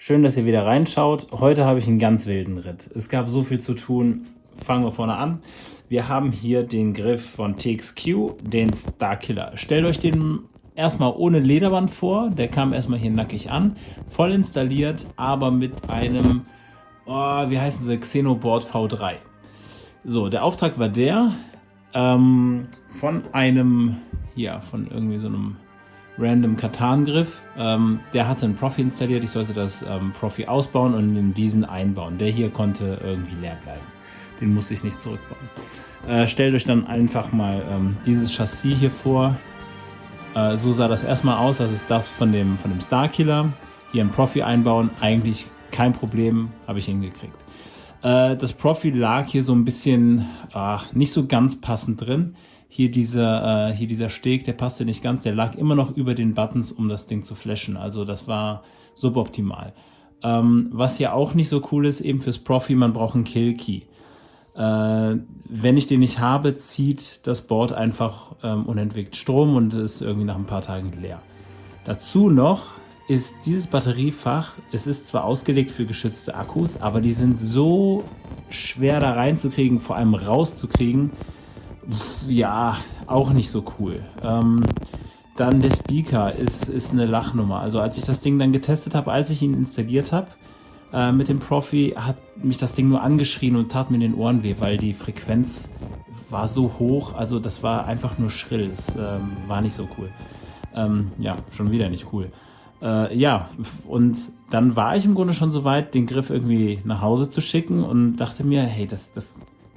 schön, dass ihr wieder reinschaut. Heute habe ich einen ganz wilden Ritt. Es gab so viel zu tun. Fangen wir vorne an. Wir haben hier den Griff von TXQ, den Starkiller. Stellt euch den erstmal ohne Lederband vor. Der kam erstmal hier nackig an. Voll installiert, aber mit einem, wie heißen sie, Xenoboard V3. So, der Auftrag war der, von einem, von irgendwie so einem random Katan-Griff. Der hatte einen Profi installiert. Ich sollte das Profi ausbauen und in diesen einbauen. Der hier konnte irgendwie leer bleiben. Den musste ich nicht zurückbauen. Stellt euch dann einfach mal dieses Chassis hier vor. So sah das erstmal aus. Das ist das von dem Starkiller. Hier ein Profi einbauen. Eigentlich kein Problem. Habe ich hingekriegt. Das Profi lag hier so ein bisschen nicht so ganz passend drin. Hier dieser Steg, der passte nicht ganz, der lag immer noch über den Buttons, um das Ding zu flashen. Also das war suboptimal. Was hier auch nicht so cool ist, eben fürs Profi, man braucht einen Kill-Key. Wenn ich den nicht habe, zieht das Board einfach unentwegt Strom und ist irgendwie nach ein paar Tagen leer. Dazu noch ist dieses Batteriefach, es ist zwar ausgelegt für geschützte Akkus, aber die sind so schwer da reinzukriegen, vor allem rauszukriegen, ja, auch nicht so cool. Dann der Speaker ist eine Lachnummer. Also als ich das Ding dann getestet habe, als ich ihn installiert habe, mit dem Profi, hat mich das Ding nur angeschrien und tat mir in den Ohren weh, weil die Frequenz war so hoch, also das war einfach nur schrill, es war nicht so cool. Schon wieder nicht cool. Und dann war ich im Grunde schon so weit, den Griff irgendwie nach Hause zu schicken und dachte mir, hey, das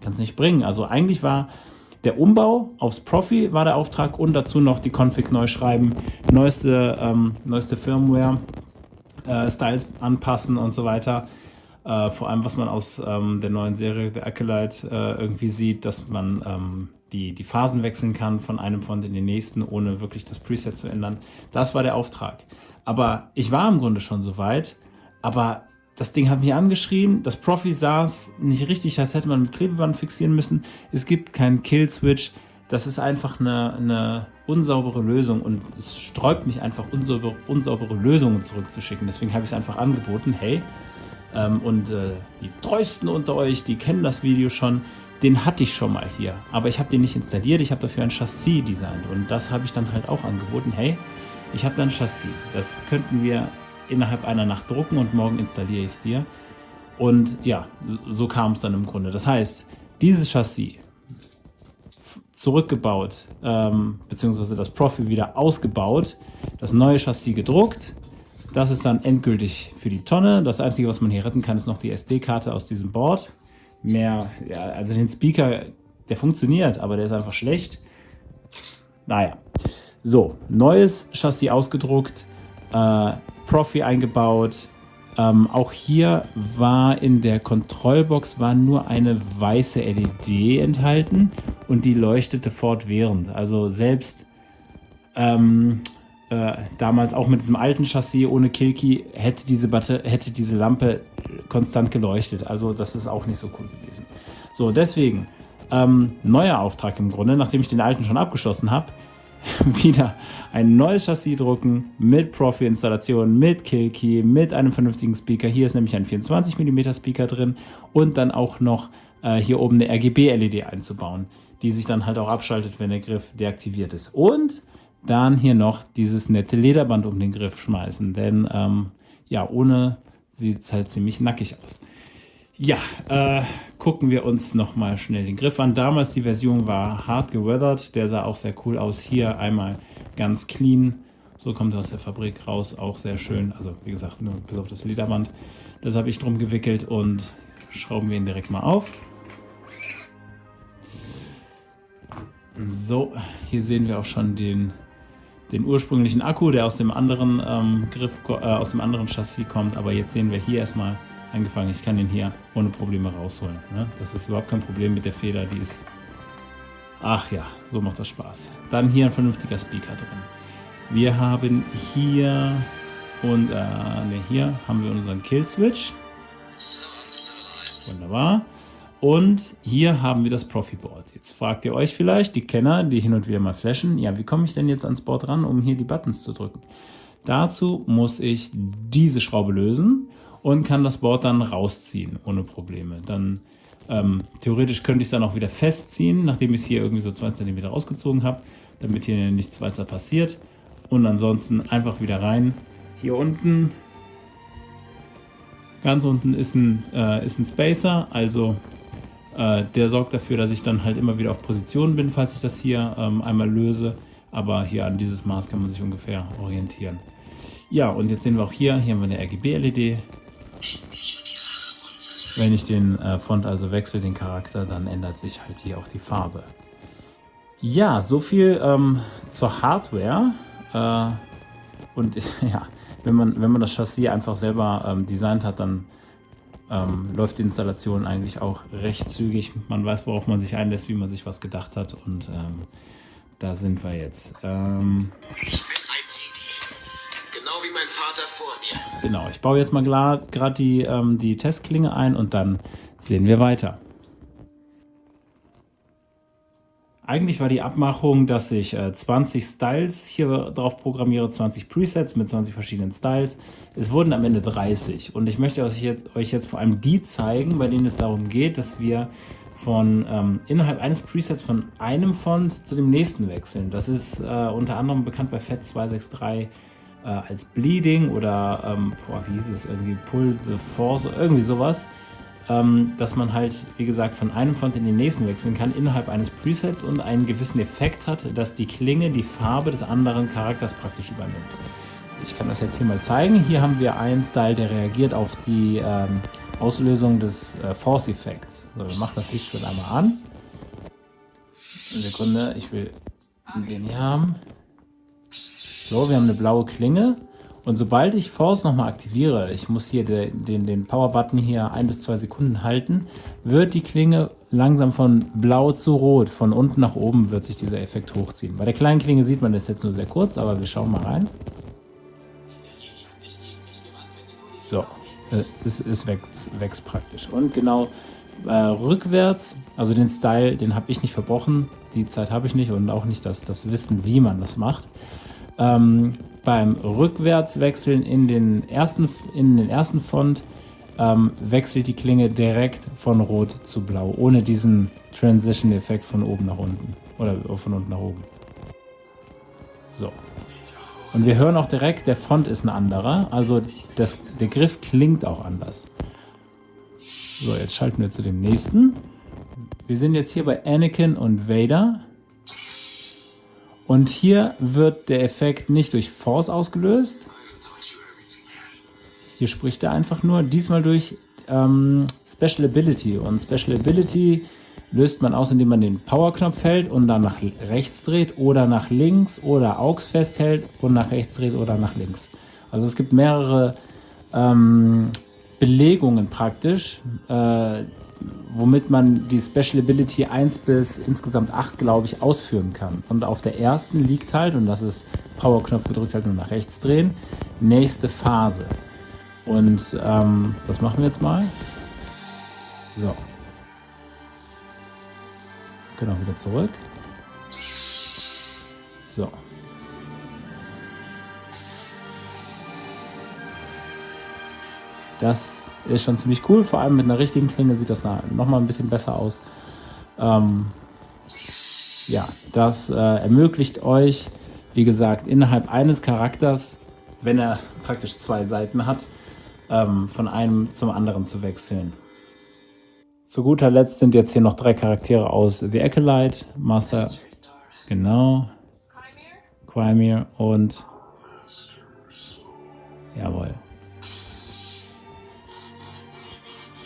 kann's nicht bringen. Also eigentlich war der Umbau aufs Profi war der Auftrag und dazu noch die Config neu schreiben, neueste Firmware, Styles anpassen und so weiter. Vor allem, was man aus der neuen Serie, der Acolyte, irgendwie sieht, dass man die Phasen wechseln kann von einem Font in den nächsten, ohne wirklich das Preset zu ändern. Das war der Auftrag. Aber ich war im Grunde schon so weit, aber das Ding hat mich angeschrien, das Profi saß nicht richtig, das hätte man mit Klebeband fixieren müssen. Es gibt keinen Kill-Switch, das ist einfach eine unsaubere Lösung und es sträubt mich einfach, unsaubere Lösungen zurückzuschicken. Deswegen habe ich es einfach angeboten, hey, die Treuesten unter euch, die kennen das Video schon, den hatte ich schon mal hier, aber ich habe den nicht installiert, ich habe dafür ein Chassis designt und das habe ich dann halt auch angeboten, hey, ich habe da ein Chassis, das könnten wir innerhalb einer Nacht drucken und morgen installiere ich es dir. Und ja, so kam es dann im Grunde. Das heißt, dieses Chassis zurückgebaut, beziehungsweise das Profi wieder ausgebaut, das neue Chassis gedruckt, das ist dann endgültig für die Tonne. Das Einzige, was man hier retten kann, ist noch die SD-Karte aus diesem Board. Also den Speaker, der funktioniert, aber der ist einfach schlecht. Naja, so, neues Chassis ausgedruckt, Profi eingebaut. Auch hier war in der Kontrollbox nur eine weiße LED enthalten und die leuchtete fortwährend. Also selbst damals auch mit diesem alten Chassis ohne Killkey hätte diese Lampe konstant geleuchtet. Also das ist auch nicht so cool gewesen. So, deswegen neuer Auftrag im Grunde, nachdem ich den alten schon abgeschlossen habe. Wieder ein neues Chassis drucken mit Profi-Installation, mit Killkey, mit einem vernünftigen Speaker. Hier ist nämlich ein 24 mm Speaker drin und dann auch noch hier oben eine RGB-LED einzubauen, die sich dann halt auch abschaltet, wenn der Griff deaktiviert ist. Und dann hier noch dieses nette Lederband um den Griff schmeißen, denn ohne sieht es halt ziemlich nackig aus. Ja, gucken wir uns nochmal schnell den Griff an. Damals die Version war hart geweathert, der sah auch sehr cool aus. Hier einmal ganz clean, so kommt er aus der Fabrik raus, auch sehr schön. Also wie gesagt, nur bis auf das Lederband. Das habe ich drum gewickelt und schrauben wir ihn direkt mal auf. So, hier sehen wir auch schon den ursprünglichen Akku, der aus dem anderen aus dem anderen Chassis kommt. Aber jetzt sehen wir hier erstmal angefangen. Ich kann den hier ohne Probleme rausholen. Ne? Das ist überhaupt kein Problem mit der Feder, die ist... Ach ja, so macht das Spaß. Dann hier ein vernünftiger Speaker drin. Wir haben hier hier haben wir unseren Kill-Switch. Wunderbar. Und hier haben wir das Profi-Board. Jetzt fragt ihr euch vielleicht, die Kenner, die hin und wieder mal flashen, ja, wie komme ich denn jetzt ans Board ran, um hier die Buttons zu drücken? Dazu muss ich diese Schraube lösen und kann das Board dann rausziehen ohne Probleme. Dann theoretisch könnte ich es dann auch wieder festziehen, nachdem ich es hier irgendwie so 2 cm rausgezogen habe, damit hier nichts weiter passiert. Und ansonsten einfach wieder rein. Hier unten, ganz unten ist ein Spacer, also der sorgt dafür, dass ich dann halt immer wieder auf Position bin, falls ich das hier einmal löse. Aber hier an dieses Maß kann man sich ungefähr orientieren. Ja, und jetzt sehen wir auch hier haben wir eine RGB-LED. Wenn ich den Font also wechsle, den Charakter, dann ändert sich halt hier auch die Farbe. Ja, so viel zur Hardware. Und ja, wenn man das Chassis einfach selber designt hat, dann läuft die Installation eigentlich auch recht zügig. Man weiß, worauf man sich einlässt, wie man sich was gedacht hat. Und da sind wir jetzt. Ich bin ein Jedi. Genau wie mein Vater vor mir. Genau, ich baue jetzt mal gerade die Testklinge ein und dann sehen wir weiter. Eigentlich war die Abmachung, dass ich 20 Styles hier drauf programmiere, 20 Presets mit 20 verschiedenen Styles. Es wurden am Ende 30 und ich möchte euch jetzt vor allem die zeigen, bei denen es darum geht, dass wir von innerhalb eines Presets von einem Font zu dem nächsten wechseln. Das ist unter anderem bekannt bei FAT 263 als Bleeding oder wie hieß es irgendwie, Pull the Force oder irgendwie sowas. Dass man halt, wie gesagt, von einem Font in den nächsten wechseln kann innerhalb eines Presets und einen gewissen Effekt hat, dass die Klinge die Farbe des anderen Charakters praktisch übernimmt. Ich kann das jetzt hier mal zeigen. Hier haben wir einen Style, der reagiert auf die Auslösung des Force-Effekts. So, wir machen das Lichtschwert einmal an. Eine Sekunde, ich will den hier haben. So, wir haben eine blaue Klinge. Und sobald ich Force nochmal aktiviere, ich muss hier den Power-Button hier 1 bis 2 Sekunden halten, wird die Klinge langsam von blau zu rot. Von unten nach oben wird sich dieser Effekt hochziehen. Bei der kleinen Klinge sieht man das jetzt nur sehr kurz, aber wir schauen mal rein. So, es wächst praktisch. Und genau rückwärts, also den Style, den habe ich nicht verbrochen. Die Zeit habe ich nicht und auch nicht das Wissen, wie man das macht. Beim Rückwärtswechseln in den ersten Font wechselt die Klinge direkt von Rot zu Blau, ohne diesen Transition-Effekt von oben nach unten oder von unten nach oben. So. Und wir hören auch direkt, der Font ist ein anderer, also der Griff klingt auch anders. So, jetzt schalten wir zu dem nächsten. Wir sind jetzt hier bei Anakin und Vader. Und hier wird der Effekt nicht durch Force ausgelöst. Hier spricht er einfach nur, diesmal durch Special Ability. Und Special Ability löst man aus, indem man den Power-Knopf hält und dann nach rechts dreht oder nach links oder AUX festhält und nach rechts dreht oder nach links. Also es gibt mehrere Belegungen praktisch, womit man die Special Ability 1 bis insgesamt 8, glaube ich, ausführen kann. Und auf der ersten liegt halt, und das ist Power-Knopf gedrückt halt nur nach rechts drehen, nächste Phase. Und das machen wir jetzt mal. So. Genau, wieder zurück. So. Das ist schon ziemlich cool, vor allem mit einer richtigen Klinge sieht das nochmal ein bisschen besser aus. Ja, das ermöglicht euch, wie gesagt, innerhalb eines Charakters, wenn er praktisch 2 Seiten hat, von einem zum anderen zu wechseln. Zu guter Letzt sind jetzt hier noch 3 Charaktere aus The Acolyte, Master, genau, Qymir und jawohl.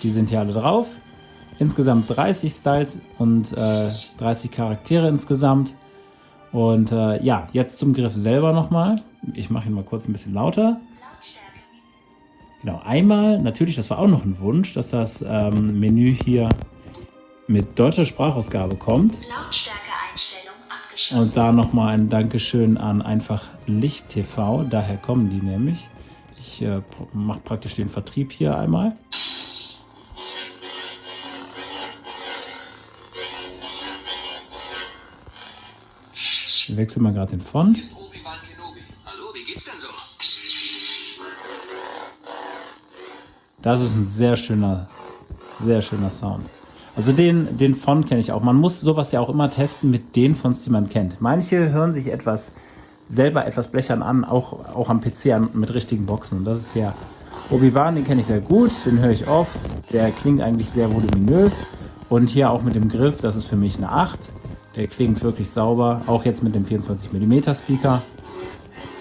Die sind hier alle drauf. Insgesamt 30 Styles und 30 Charaktere insgesamt. Und ja, jetzt zum Griff selber nochmal. Ich mache ihn mal kurz ein bisschen lauter. Genau, einmal, natürlich, das war auch noch ein Wunsch, dass das Menü hier mit deutscher Sprachausgabe kommt. Lautstärke-Einstellung abgeschlossen. Und da nochmal ein Dankeschön an Einfach Licht TV. Daher kommen die nämlich. Ich mache praktisch den Vertrieb hier einmal. Ich wechsle mal gerade den Font. Hier ist Obi-Wan Kenobi. Hallo, wie geht's denn so? Das ist ein sehr schöner Sound. Also den Font kenne ich auch. Man muss sowas ja auch immer testen mit den Fonts, die man kennt. Manche hören sich selber etwas blechern an, auch am PC mit richtigen Boxen. Und das ist ja Obi-Wan, den kenne ich sehr gut, den höre ich oft. Der klingt eigentlich sehr voluminös. Und hier auch mit dem Griff, das ist für mich eine 8. Der klingt wirklich sauber, auch jetzt mit dem 24 mm Speaker.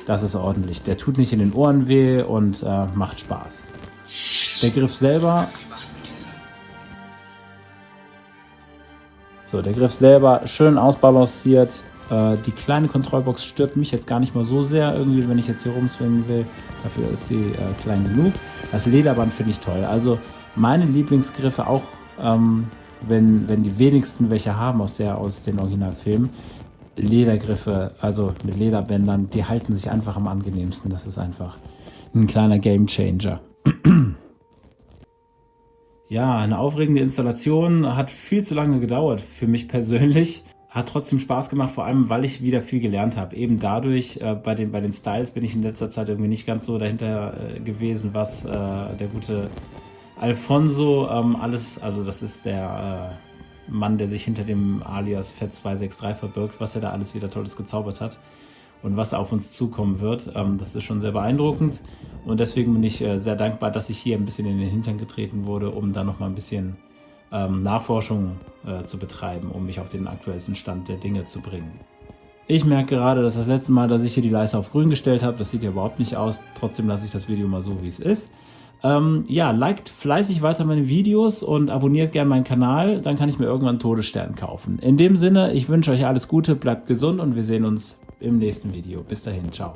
Das ist ordentlich. Der tut nicht in den Ohren weh und macht Spaß. Der Griff selber... So, der Griff selber schön ausbalanciert. Die kleine Kontrollbox stört mich jetzt gar nicht mal so sehr, irgendwie, wenn ich jetzt hier rumswingen will. Dafür ist sie klein genug. Das Lederband finde ich toll. Also meine Lieblingsgriffe, auch wenn die wenigsten welche haben aus den Originalfilmen, Ledergriffe, also mit Lederbändern, die halten sich einfach am angenehmsten. Das ist einfach ein kleiner Gamechanger. Ja, eine aufregende Installation, hat viel zu lange gedauert für mich persönlich. Hat trotzdem Spaß gemacht, vor allem, weil ich wieder viel gelernt habe. Eben dadurch, bei den Styles bin ich in letzter Zeit irgendwie nicht ganz so dahinter gewesen, was der gute Alfonso also das ist der Mann, der sich hinter dem Alias Fett263 verbirgt, was er da alles wieder Tolles gezaubert hat und was auf uns zukommen wird. Das ist schon sehr beeindruckend und deswegen bin ich sehr dankbar, dass ich hier ein bisschen in den Hintern getreten wurde, um da nochmal ein bisschen Nachforschung zu betreiben, um mich auf den aktuellsten Stand der Dinge zu bringen. Ich merke gerade, dass das letzte Mal, dass ich hier die Leiste auf grün gestellt habe, das sieht ja überhaupt nicht aus, trotzdem lasse ich das Video mal so, wie es ist. Ja, liked fleißig weiter meine Videos und abonniert gerne meinen Kanal, dann kann ich mir irgendwann einen Todesstern kaufen. In dem Sinne, ich wünsche euch alles Gute, bleibt gesund und wir sehen uns im nächsten Video. Bis dahin, ciao.